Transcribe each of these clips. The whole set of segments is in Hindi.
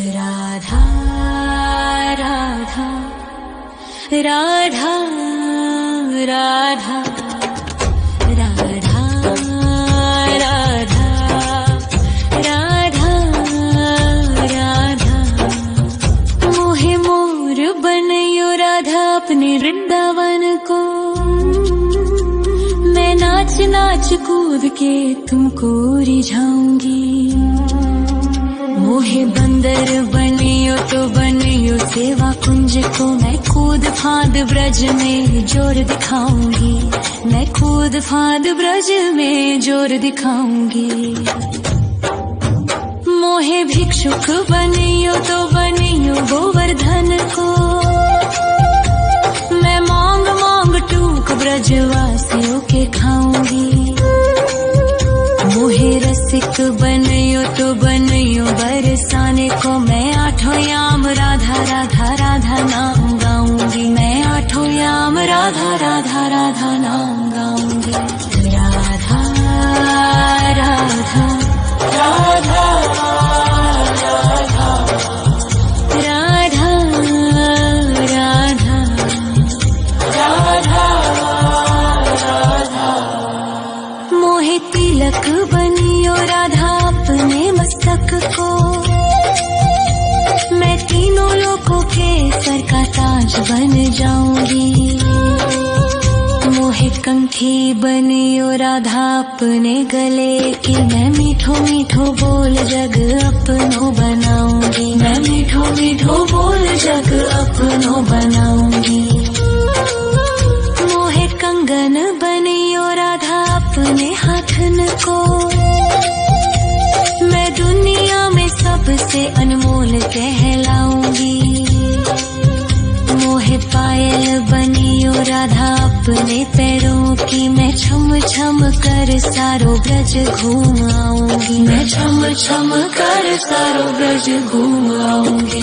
राधा राधा राधा राधा राधा राधा राधा राधा मोहे मोर बनयो राधा अपने वृंदावन को। मैं नाच नाच कूद के तुमको रिझाऊंगी। मोहे बंदर बनियो तो बनियो सेवा कुंज को। मैं कूद फांद ब्रज में जोर दिखाऊंगी। मैं कूद फांद ब्रज में जोर दिखाऊंगी। मोहे भिक्षुक बनियो तो बनियो गोवर्धन को। मैं मांग मांग टूक ब्रजवासियों के खाऊंगी। मोहे रसिक बनयो तो बनयो बरसाने को। मैं आठों याम राधा राधा राधा नाम गाऊंगी। मैं आठों याम राधा राधा राधा नाम गाऊंगी। राधा राधा राधा राधा राधा राधा राधा मोहे तिलक बनियो राधा अपने मस्तक को। मैं तीनों लोगों के सर का ताज बन जाऊंगी। मोहे कंठी बनियो राधा अपने गले की। मैं मीठो मीठो बोल जग अपनो बनाऊंगी। मैं मीठो मीठो बोल जग अपनो बनाऊंगी। मोहे कंगन बनियो राधा अपने हाथन को। मैं दुनिया में सबसे अनमोल कहलाऊंगी। मोहे पायल बनियो राधा अपने पैरों की। मैं छम छम कर सारो ब्रज घूम आऊंगी। मैं छम छम कर सारो ब्रज घूम आऊंगी।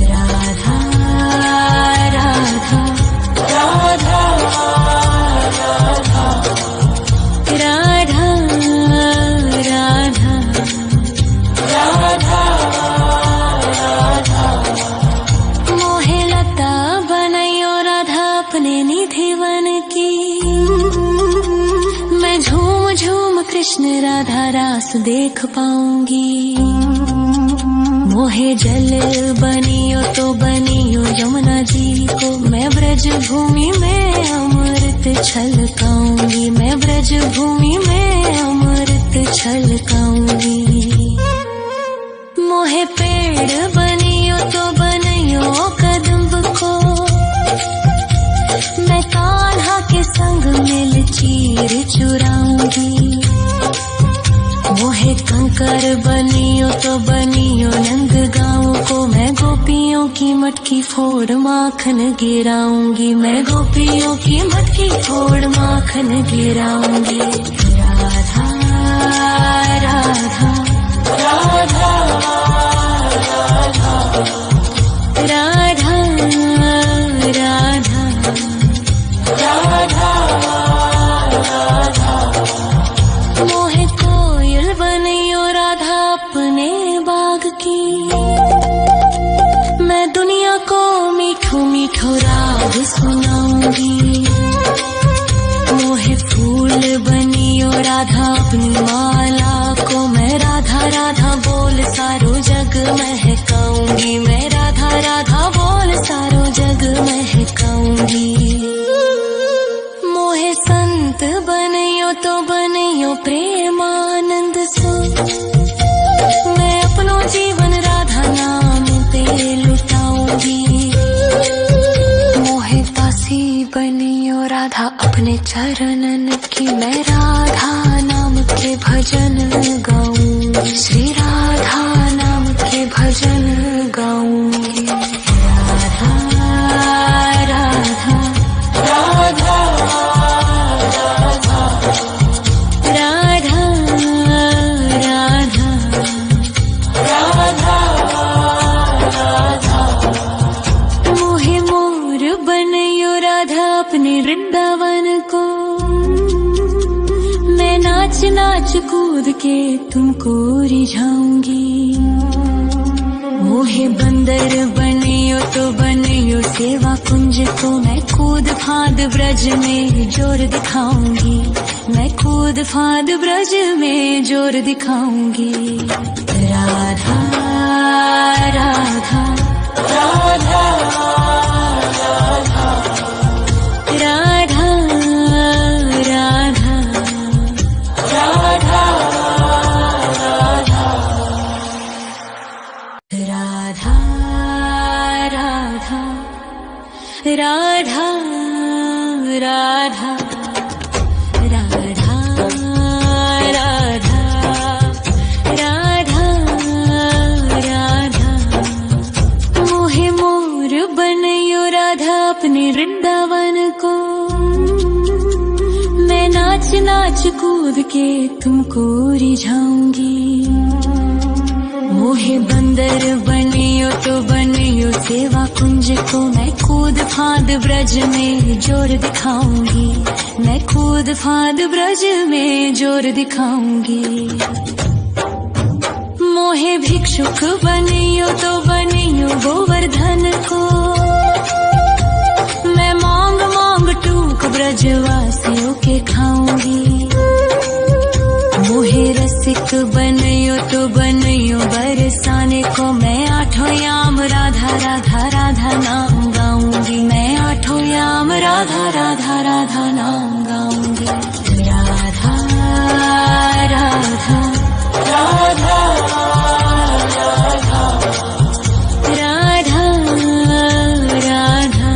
राधा राधा राधा राधा राधा राधा राधा राधा मोहे लता बनयो राधा अपने निधिवन की। मैं झूम झूम कृष्ण राधा रास देख पाऊंगी। मोहे जल बनियो तो बनियो यमुना जी को। मैं ब्रज भूमि में अमृत छलकाऊंगी। मैं ब्रज भूमि में अमृत छलकाऊंगी। मोहे पेड़ बनियो तो बनियो कदम्ब को। मैं कान्हा के संग मिल चीर चुराऊंगी। मोहे कंकर बनियो तो बनियो नंद गाँव को। मैं गोपियों की मटकी फोड़ माखन गिराऊंगी। मैं गोपियों की मटकी फोड़ माखन गिराऊंगी। राधा राधा राधा राधा राधा राधा राधा मोहे कोयल बनियो राधा अपने बाग की। मैं दुनिया को मीठो मीठो राग सुनाऊंगी। मोहे फूल बनियो राधा अपनी माला को। मैं राधा राधा बोल सारो जग महकाऊंगी। मैं राधा राधा बोल सारो जग महकाऊंगी। मोहे संत बनियो तो बनियो प्रेमानंद सो। मैं अपनो जीवन राधा नाम पे लुटाऊंगी। मोहे दासी बनियो राधा अपने चरणन की। मैं राधा नाम के भजन गाऊंगी। श्री राधा नाम के भजन गाऊंगी। राधा राधा राधा राधा राधा राधा राधा राधा मोहे मोर बनयो राधा अपने वृंदावन को। मैं नाच नाच कूद के तुमको रिझाऊंगी। मोहे बंदर बनियो तो बनियो सेवा कुंज को मैं कूद फांद ब्रज में जोर दिखाऊंगी, मैं कूद फांद ब्रज में जोर दिखाऊंगी। राधा राधा राधा राधा राधा राधा राधा राधा राधा राधा राधा राधा राधा राधा राधा मोहे मोर बनयो राधा अपने वृंदावन को, मैं नाच नाच कूद के तुमको रिझाऊंगी। मोहे बंदर बनियो तो बनियो सेवा कुंज को मैं कूद फांद ब्रज में जोर दिखाऊंगी, मैं कूद फांद ब्रज में जोर दिखाऊंगी। मोहे भिक्षुक बनियो तो बनियो गोवर्धन को, मैं मांग मांग टूक ब्रजवासियों के खाऊंगी। मोहे रसिक बनियो तो बनियो बरसाने को, मैं आठों याम राधा राधा राधा नाम गाऊंगी, मैं आठों याम राधा राधा राधा नाम गाऊंगी। राधा राधा राधा राधा राधा राधा राधा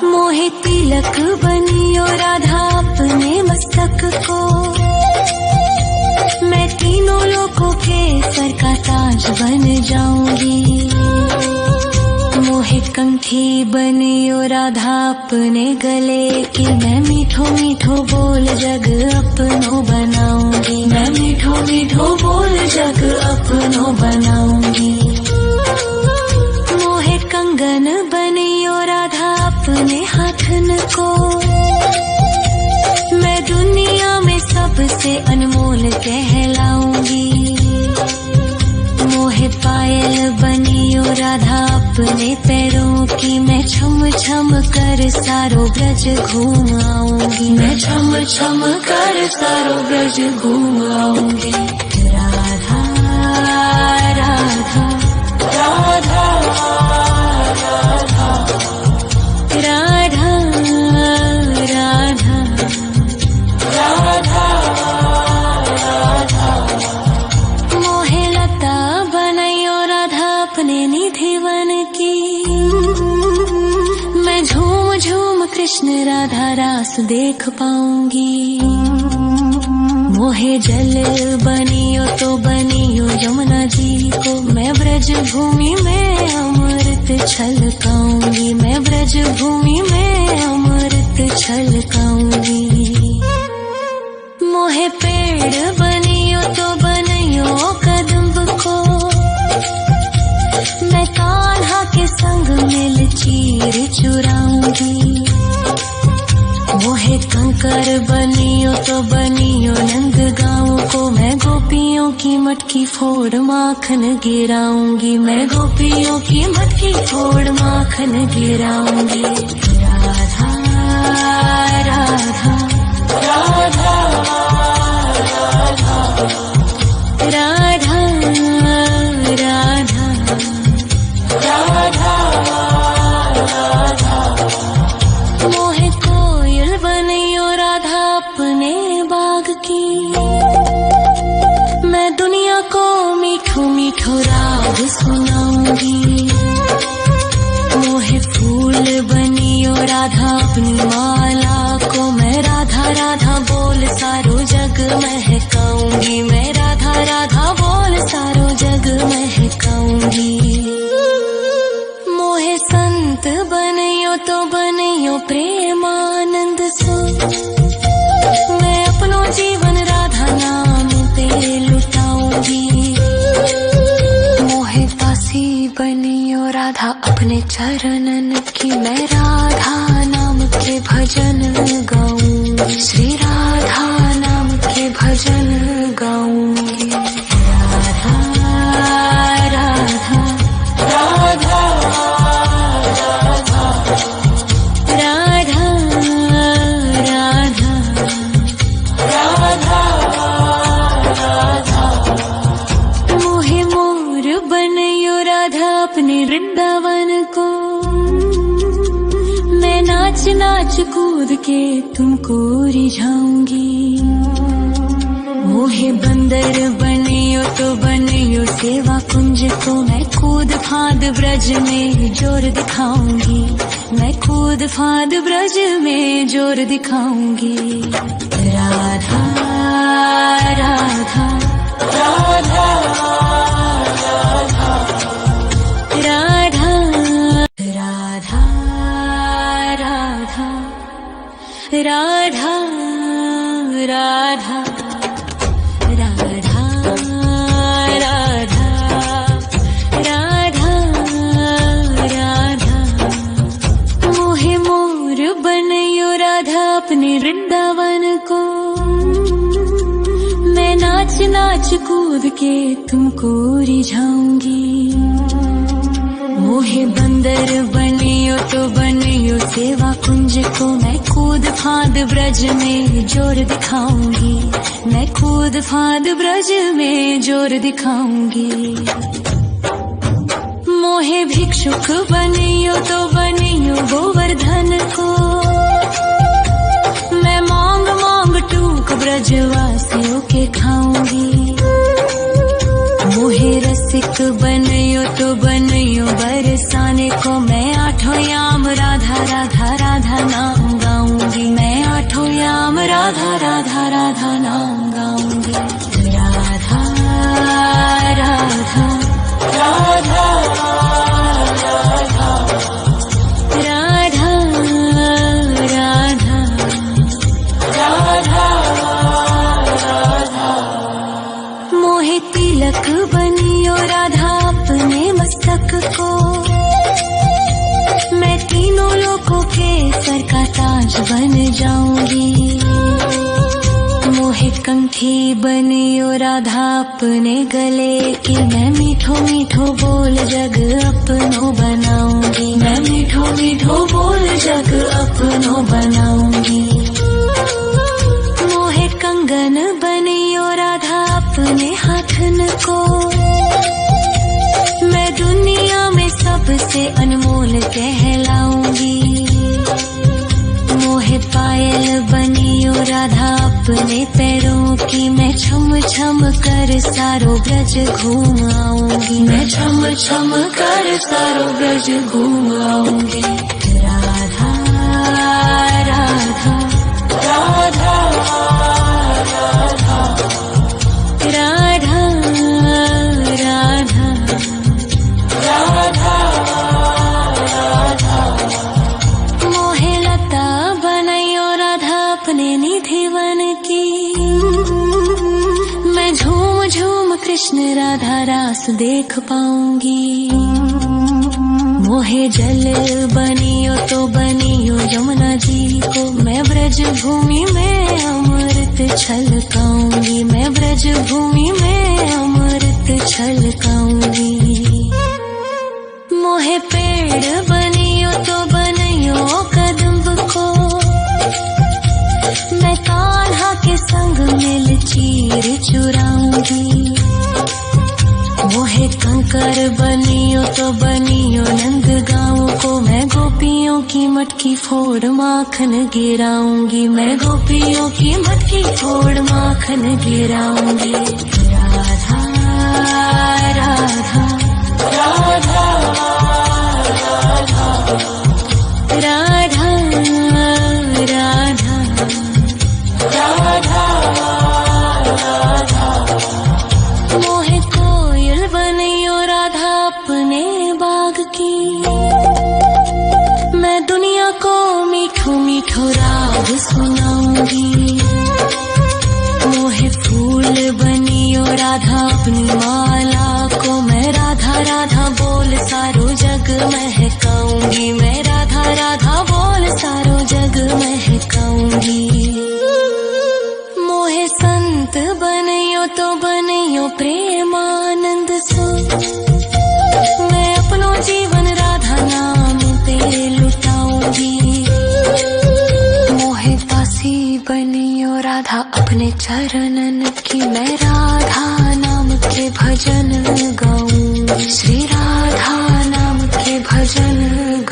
मोहे तिलक बनियो राधा अपने मस्तक को, मैं तीनों लोगों के सर का ताज बन जाऊंगी। मोहे कंठी बनियो राधा अपने गले की, मैं मीठो मीठो बोल जग अपनो बनाऊंगी, मैं मीठो मीठो बोल जग अपनो बनाऊंगी। मोहे कंगन बनियो राधा अपने हाथन को, मैं दुनिया में सबसे अनमोल कहलाऊंगी। मोहे पायल बनियो राधा अपने पैरों की, मैं छम छम कर सारो ब्रज घूम आऊंगी, मैं छम छम कर सारो ब्रज घूम आऊंगी। राधा राधा राधा राधा राधा राधा राधा राधा मोहे लता बनायो राधा अपने निधि वन की, मैं झूम झूम कृष्ण राधा रास देख पाऊंगी। मोहे जल बनियो तो बनियो यमुना जी को, मैं ब्रज भूमि में अमृत छलकाऊंगी, मैं ब्रज भूमि में अमृत छलकाऊंगी। मोहे पेड़ बनियो तो बनियो कदम्ब को, मैं कान्हा के संग मिल चीर चुराऊंगी। मोहे कंकर बनियो तो बनियो नंद गाँव को, मैं गोपियों की मटकी फोड़ माखन गिराऊंगी, मैं गोपियों की मटकी फोड़ माखन गिराऊंगी। राधा राधा राधा राधा राधा राधा राधा मोहे कोयल बनियो राधा अपने बाग की, मैं दुनिया को मीठो मीठो राग सुनाऊंगी। मोहे फूल बनियो राधा अपनी माला को, मैं राधा राधा बोल सारो जग महकाऊंगी, मैं राधा राधा बोल सारो जग महकाऊंगी। मोहे संत बनियो तो बनियो प्रेमानंद सो, मैं अपनो जीवन राधा नाम पे लुटाऊंगी। मोहे दासी बनियो राधा अपने चरणन की, मैं राधा नाम के भजन गाऊंगी, श्री राधा नाम के भजन गाऊंगी। कूद के तुमको रिझाऊंगी। मोहे बंदर बनियो तो बनियो सेवा कुंज को मैं कूद फांद ब्रज में जोर दिखाऊंगी। मैं कूद फांद ब्रज में जोर दिखाऊंगी। राधा राधा राधा राधा राधा राधा राधा राधा राधा अपने वृंदावन को मैं नाच नाच कूद के तुमको रिझाऊंगी। मोहे बंदर बनियो तो बनियो सेवा कुंज को मैं कूद फांद ब्रज में जोर दिखाऊंगी। मैं कूद फांद ब्रज में जोर दिखाऊंगी। मोहे भिक्षुक बनियो तो बनियो गोवर्धन को मैं मांग मांग टूक ब्रजवासियों के खाऊंगी। मोहे रसिक बनियो तो बनियो बरसाने को मैं आठों याम राधा राधा राधा नाम गाऊंगी। मैं आठों याम राधा राधा राधा नाम गाऊंगी। राधा राधा राधा तिलक बनियो राधा अपने मस्तक को मैं तीनों लोगों के सर का ताज बन जाऊंगी। मोहे कंठी बनियो राधा अपने गले की मैं मीठो मीठो बोल जग अपनो बनाऊंगी। मैं मीठो मीठो बोल जग अपनो बनाऊंगी। मोहे कंगन बनियो राधा अपने हाथन को मैं दुनिया में सबसे अनमोल कहलाऊंगी। मोहे पायल बनियो राधा अपने पैरों की मैं छम छम कर सारो ब्रज घूम आऊंगी। मैं छम छम कर सारो ब्रज घूम आऊंगी। राधा राधा राधा राधा राधा राधा राधा मोहे लता बनायो राधा अपने निधि वन की मैं झूम झूम कृष्ण राधा रास देख पाऊंगी। मोहे जल बनियो तो बनियो यमुना जी को मैं ब्रज भूमि में अमृत छलकाऊंगी। मैं ब्रज भूमि में अमृत छलकाऊंगी। मोहे पेड़ बनियो तो बनियो कदम्ब को मैं कान्हा के संग मिल चीर चुराऊंगी। मोहे कंकर बनियो तो बनियो नंद गाँव को मैं गोपियों की मटकी फोड़ माखन गिराऊंगी। मैं गोपियों की मटकी फोड़ माखन गिराऊंगी। राधा राधा राधा राधा राधा राधा राधा मोहे कोयल बनियो राधा अपने बाग की मैं दुनिया को मीठो मीठो राग सुनाऊंगी। मोहे फूल बनियो राधा अपनी माला को मैं राधा राधा बोल सारो जग महकाऊंगी। मैं राधा राधा बोल सारो जग महकाऊंगी। मोहे संत बनियो तो बनियो प्रेमानंद सो मैं अपनो जीवन राधा नाम पे लुटाऊंगी। मोहे दासी बनियो राधा अपने चरणन की मैं राधा नाम के भजन गाऊंगी। श्री राधा नाम के भजन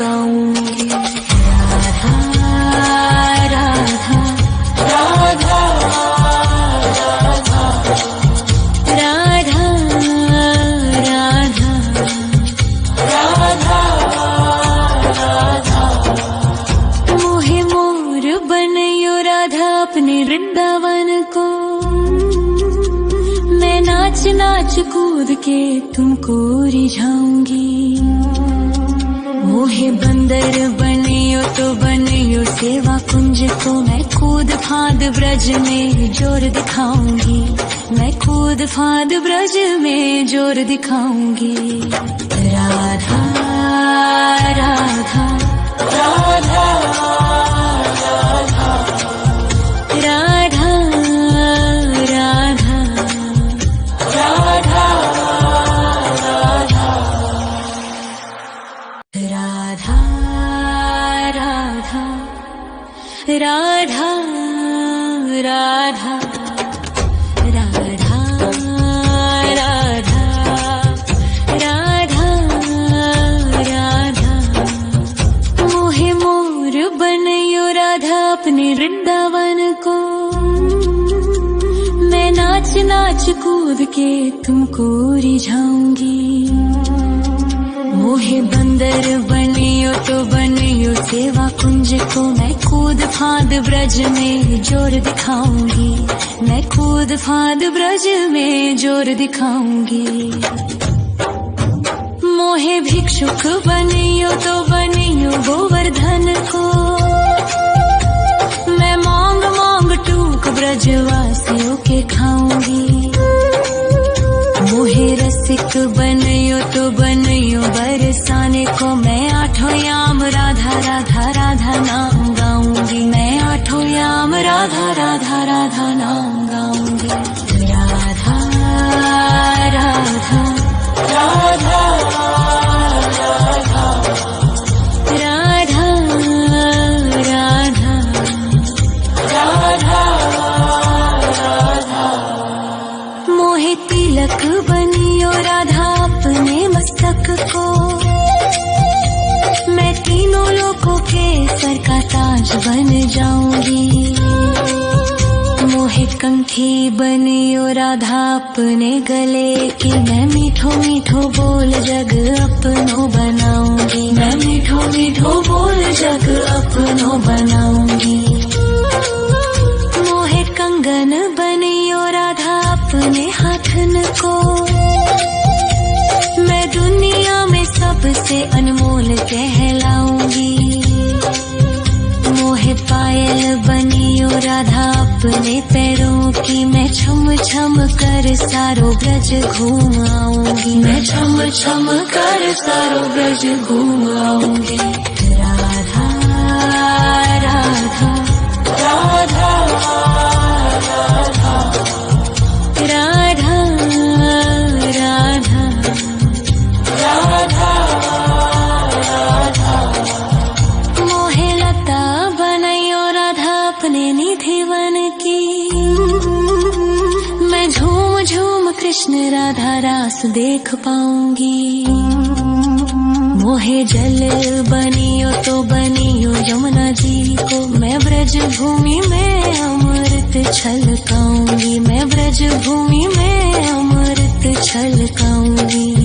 गाऊंगी। राधा नाच नाच कूद के तुमको रिझाऊंगी। मोहे बंदर बनियो तो बनियो सेवा कुंज को मैं कूद फांद ब्रज में जोर दिखाऊंगी। मैं कूद फांद ब्रज में जोर दिखाऊंगी। राधा राधा राधा राधा राधा राधा राधा राधा राधा राधा राधा अपने वृंदावन को मैं नाच नाच कूद के तुमको रिझाऊंगी। मोहे बंदर बनियो तो बनियो सेवा कुंज को मैं कूद फांद ब्रज में जोर दिखाऊंगी। मैं कूद फांद ब्रज में जोर दिखाऊंगी। मोहे भिक्षुक बनियो तो बनियो गोवर्धन को मैं मांग मांग टूक ब्रजवासियों के खाऊंगी। मोहे रसिक बनियो तो बनियो बरसाने को मैं आठों याम राधा राधा राधा नाम गाऊंगी। मैं आठों याम राधा राधा राधा नाम गाऊंगी। राधा राधा राधा तिलक बनियो राधा अपने मस्तक को मैं तीनों लोगों के सर का ताज बन जाऊंगी। मोहे कंठी बनियो राधा अपने गले की मैं मीठो मीठो बोल जग अपनो बनाऊंगी। मैं मीठो मीठो बोल जग अपनो बनाऊंगी। मोहे कंगन बनियो राधा अपने हाथन को मैं दुनिया में सबसे अनमोल कहलाऊंगी। मोहे पायल बनियो राधा अपने पैरों की मैं छम छम कर सारो ब्रज घूम आऊंगी। मैं छम छम कर सारो ब्रज घूम आऊंगी। राधा राधा राधा राधा राधा राधा राधा मोहे लता बनयो राधा अपने निधि वन की मैं झूम झूम कृष्ण राधा रास देख पाऊंगी। मोहे जल बनियो तो बनियो यमुना जी को मैं ब्रज भूमि में अमृत छलकाऊंगी। मैं ब्रज भूमि में अमृत छलकाऊंगी।